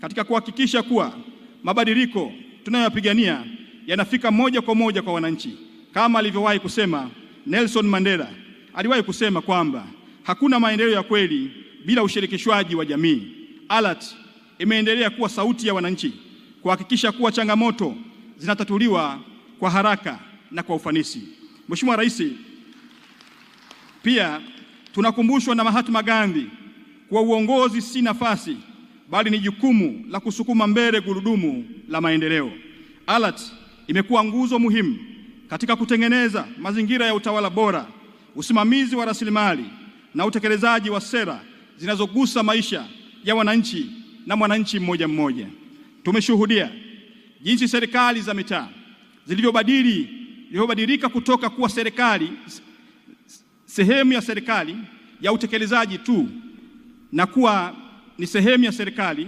katika kuhakikisha kuwa mabadiliko tunayoyapigania yanafika moja kwa moja kwa wananchi. Kama alivyowahi kusema Nelson Mandela, aliwahi kusema kwamba hakuna maendeleo ya kweli bila ushirikishwaji wa jamii. ALAT imeendelea kuwa sauti ya wananchi kuhakikisha kuwa changamoto zinatatuliwa kwa haraka na kwa ufanisi. Mheshimiwa Rais, pia tunakumbushwa na Mahatma Gandhi kuwa uongozi si nafasi bali ni jukumu la kusukuma mbele gurudumu la maendeleo. ALAT imekuwa nguzo muhimu katika kutengeneza mazingira ya utawala bora, usimamizi wa rasilimali na utekelezaji wa sera zinazogusa maisha ya wananchi na mwananchi mmoja mmoja. Tumeshuhudia jinsi serikali za mitaa zilivyobadilika kutoka kuwa sehemu ya serikali ya utekelezaji tu na kuwa ni sehemu ya serikali